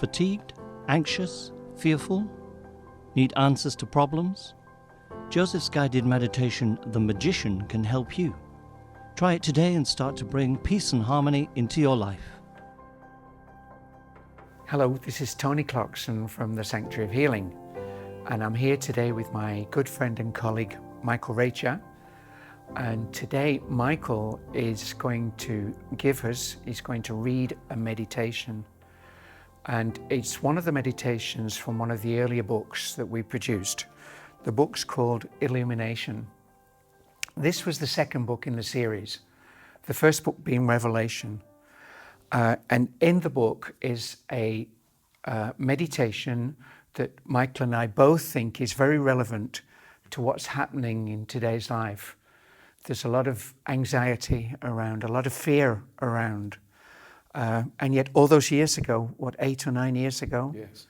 Fatigued? Anxious? Fearful? Need answers to problems? Joseph's guided meditation, The Magician, can help you. Try it today and start to bring peace and harmony into your life. Hello, this is Tony Clarkson from the Sanctuary of Healing, and I'm here today with my good friend and colleague Michael Reccia. And today Michael is going to he's going to read a meditation, and it's one of the meditations from one of the earlier books that we produced. The book's called Illumination. This was the second book in the series, the first book being Revelation. And in the book is a meditation that Michael and I both think is very relevant to what's happening in today's life. There's a lot of anxiety around, a lot of fear around. And yet all those years ago, 8 or 9 years ago, Yes.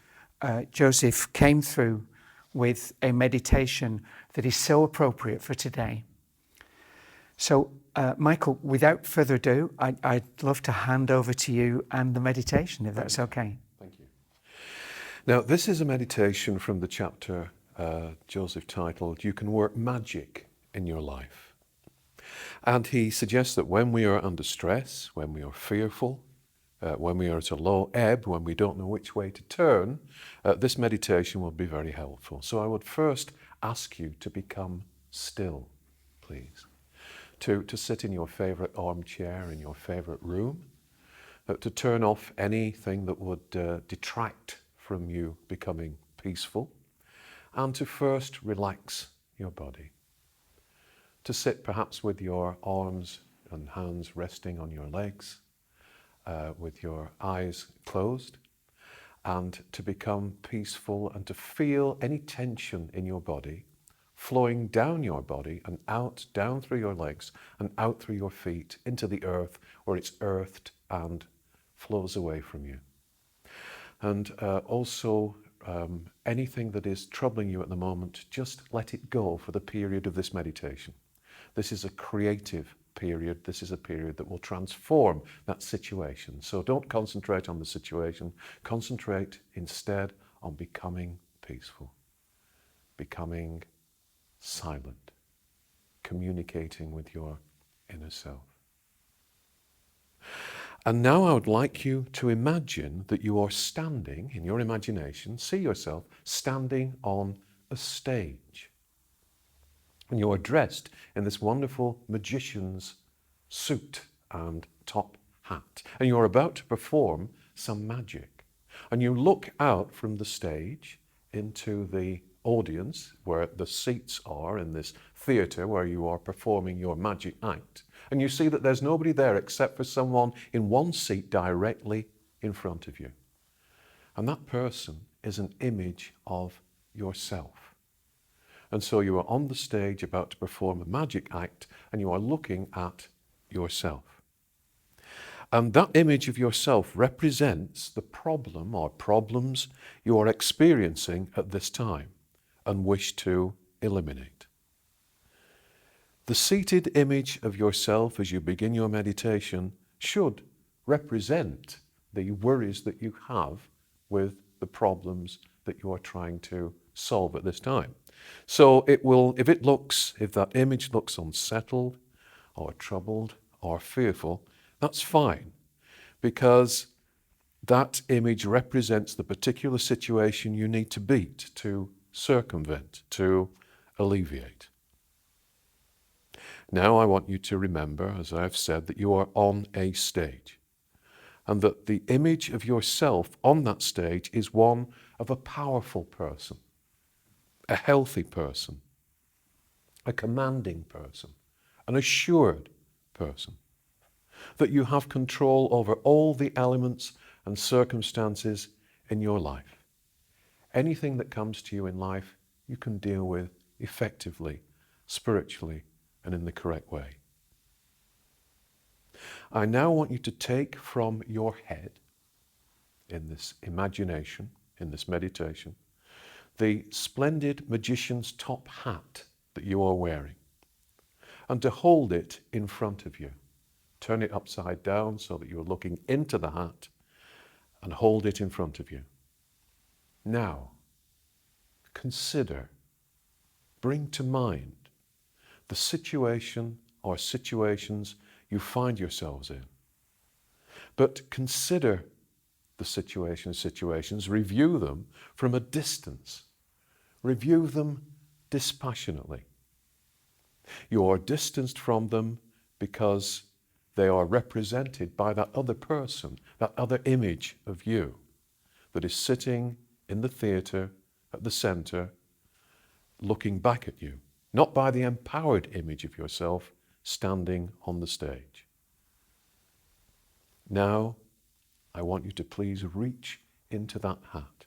Joseph came through with a meditation that is so appropriate for today. So, Michael, without further ado, I'd love to hand over to you and the meditation, if that's okay. Thank you. Now, this is a meditation from the chapter Joseph titled, You Can Work Magic in Your Life. And he suggests that when we are under stress, when we are fearful, when we are at a low ebb, when we don't know which way to turn, this meditation will be very helpful. So I would first ask you to become still, please. To sit in your favorite armchair in your favorite room, to turn off anything that would detract from you becoming peaceful, and to first relax your body. To sit perhaps with your arms and hands resting on your legs, with your eyes closed, and to become peaceful and to feel any tension in your body flowing down your body and out, down through your legs and out through your feet into the earth, where it's earthed and flows away from you. And also anything that is troubling you at the moment, just let it go for the period of this meditation. This is a creative period. This is a period that will transform that situation. So don't concentrate on the situation. Concentrate instead on becoming peaceful, becoming silent, communicating with your inner self. And now I would like you to imagine that you are standing, in your imagination, see yourself standing on a stage. And you are dressed in this wonderful magician's suit and top hat. And you're about to perform some magic. And you look out from the stage into the audience, where the seats are in this theatre where you are performing your magic act. And you see that there's nobody there except for someone in one seat directly in front of you. And that person is an image of yourself. And so you are on the stage about to perform a magic act, and you are looking at yourself. And that image of yourself represents the problem or problems you are experiencing at this time and wish to eliminate. The seated image of yourself as you begin your meditation should represent the worries that you have with the problems that you are trying to solve at this time. So it will, if that image looks unsettled or troubled or fearful, that's fine, because that image represents the particular situation you need to beat, to circumvent, to alleviate. Now I want you to remember, as I've said, that you are on a stage, and that the image of yourself on that stage is one of a powerful person, a healthy person, a commanding person, an assured person, that you have control over all the elements and circumstances in your life. Anything that comes to you in life, you can deal with effectively, spiritually, and in the correct way. I now want you to take from your head, in this imagination, in this meditation, the splendid magician's top hat that you are wearing, and to hold it in front of you. Turn it upside down so that you're looking into the hat, and hold it in front of you. Now, consider, bring to mind the situation or situations you find yourselves in. But consider the situations, review them from a distance. Review them dispassionately. You are distanced from them because they are represented by that other person, that other image of you that is sitting in the theatre at the centre looking back at you, not by the empowered image of yourself standing on the stage. Now, I want you to please reach into that hat,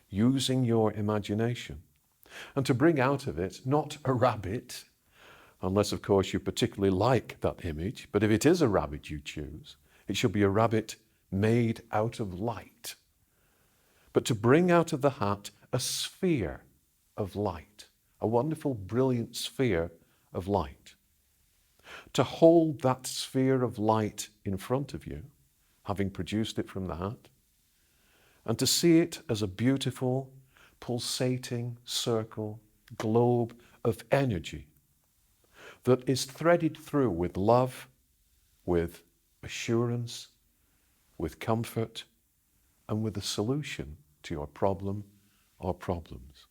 using your imagination, and to bring out of it not a rabbit, unless of course you particularly like that image, but if it is a rabbit you choose, it should be a rabbit made out of light. But to bring out of the hat a sphere of light, a wonderful, brilliant sphere of light. To hold that sphere of light in front of you, having produced it from the hat, and to see it as a beautiful, pulsating circle, globe of energy that is threaded through with love, with assurance, with comfort, and with a solution to your problem or problems.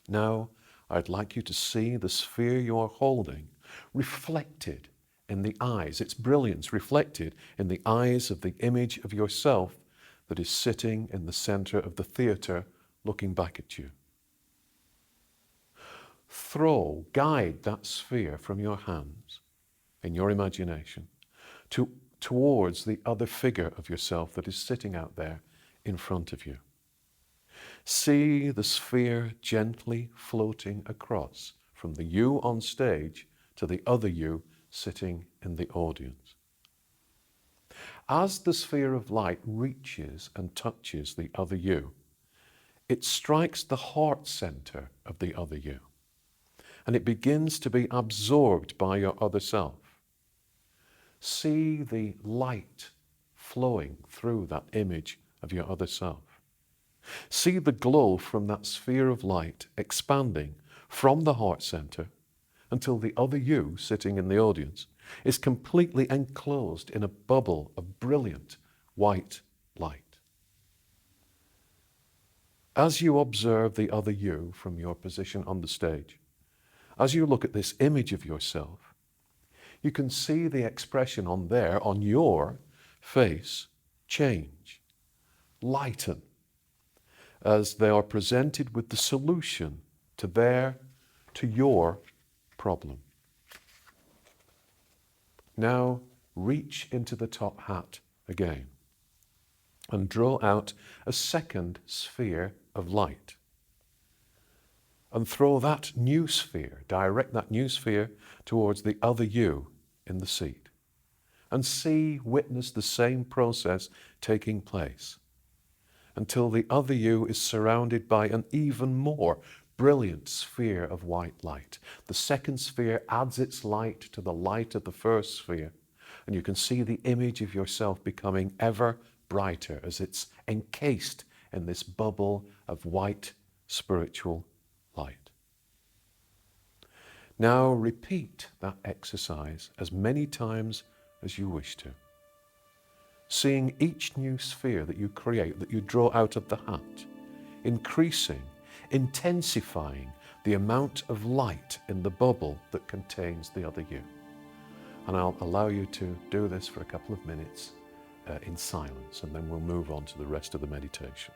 Now, I'd like you to see the sphere you are holding reflected in the eyes, its brilliance reflected in the eyes of the image of yourself that is sitting in the center of the theater looking back at you. Guide that sphere from your hands, in your imagination, towards the other figure of yourself that is sitting out there in front of you. See the sphere gently floating across from the you on stage to the other you sitting in the audience. As the sphere of light reaches and touches the other you, it strikes the heart center of the other you, and it begins to be absorbed by your other self. See the light flowing through that image of your other self. See the glow from that sphere of light expanding from the heart center until the other you sitting in the audience is completely enclosed in a bubble of brilliant white light. As you observe the other you from your position on the stage, as you look at this image of yourself, you can see the expression on your face change, lighten, as they are presented with the solution to your problem. Now reach into the top hat again and draw out a second sphere of light. And throw that new sphere, direct that new sphere towards the other you in the seat. And witness the same process taking place until the other you is surrounded by an even more brilliant sphere of white light. The second sphere adds its light to the light of the first sphere, and you can see the image of yourself becoming ever brighter as it's encased in this bubble of white spiritual light. Now repeat that exercise as many times as you wish to, seeing each new sphere that you create, that you draw out of the hat, increasing, intensifying the amount of light in the bubble that contains the other you. And I'll allow you to do this for a couple of minutes in silence, and then we'll move on to the rest of the meditation.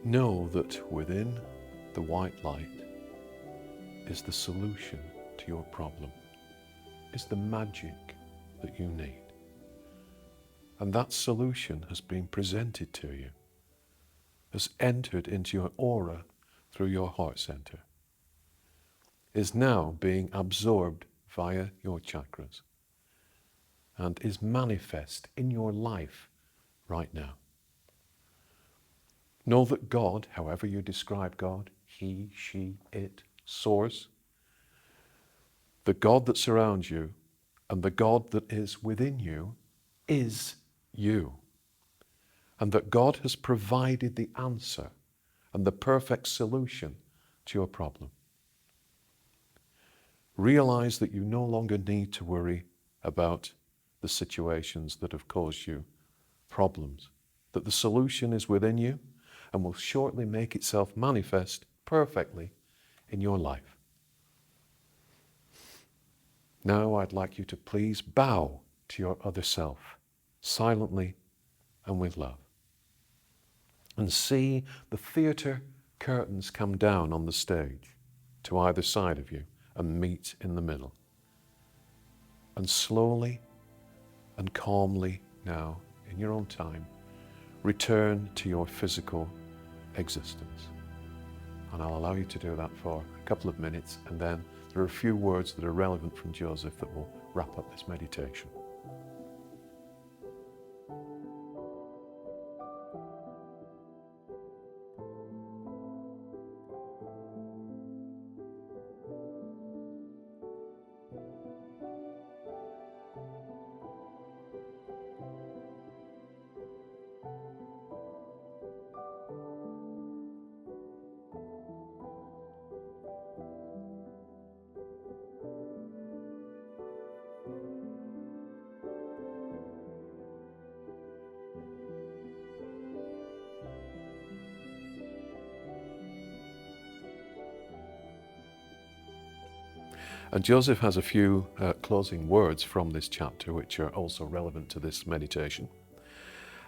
know that within the white light is the solution to your problem, is the magic that you need. And that solution has been presented to you, has entered into your aura through your heart center, is now being absorbed via your chakras, and is manifest in your life right now. Know that God, however you describe God, he, she, it, source, the God that surrounds you and the God that is within you is you. And that God has provided the answer and the perfect solution to your problem. Realize that you no longer need to worry about the situations that have caused you problems, that the solution is within you and will shortly make itself manifest perfectly in your life. Now I'd like you to please bow to your other self, silently and with love, and see the theatre curtains come down on the stage to either side of you and meet in the middle. And slowly and calmly now, in your own time, return to your physical existence. And I'll allow you to do that for a couple of minutes, and then there are a few words that are relevant from Joseph that will wrap up this meditation. And Joseph has a few closing words from this chapter, which are also relevant to this meditation.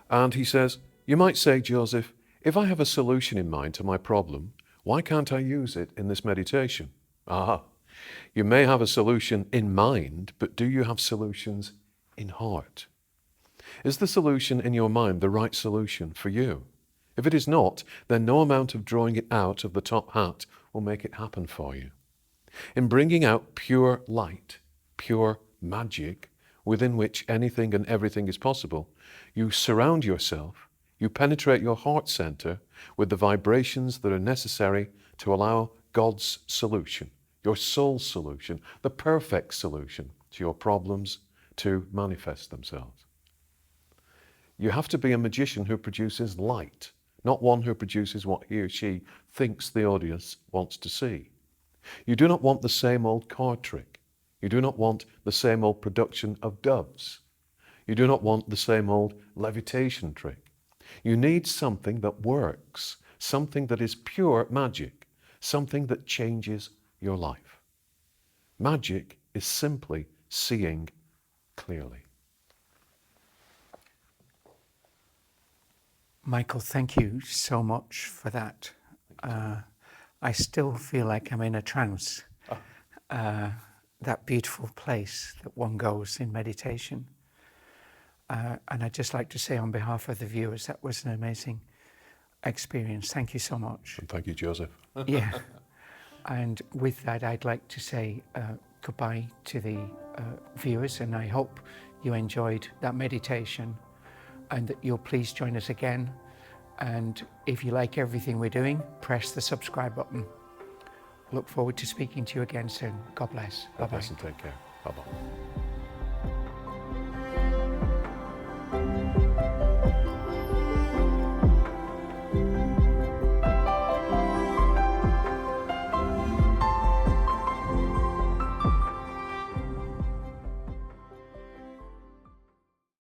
And he says, you might say, Joseph, if I have a solution in mind to my problem, why can't I use it in this meditation? Aha, you may have a solution in mind, but do you have solutions in heart? Is the solution in your mind the right solution for you? If it is not, then no amount of drawing it out of the top hat will make it happen for you. In bringing out pure light, pure magic, within which anything and everything is possible, you surround yourself, you penetrate your heart center with the vibrations that are necessary to allow God's solution, your soul's solution, the perfect solution to your problems to manifest themselves. You have to be a magician who produces light, not one who produces what he or she thinks the audience wants to see. You do not want the same old card trick. You do not want the same old production of doves. You do not want the same old levitation trick. You need something that works, something that is pure magic, something that changes your life. Magic is simply seeing clearly. Michael, thank you so much for that. I still feel like I'm in a trance, that beautiful place that one goes in meditation. And I'd just like to say on behalf of the viewers, that was an amazing experience. Thank you so much. And thank you, Joseph. Yeah. And with that, I'd like to say goodbye to the viewers, and I hope you enjoyed that meditation and that you'll please join us again. And if you like everything we're doing, press the subscribe button. Look forward to speaking to you again soon. God bless. God bless and take care. Bye-bye.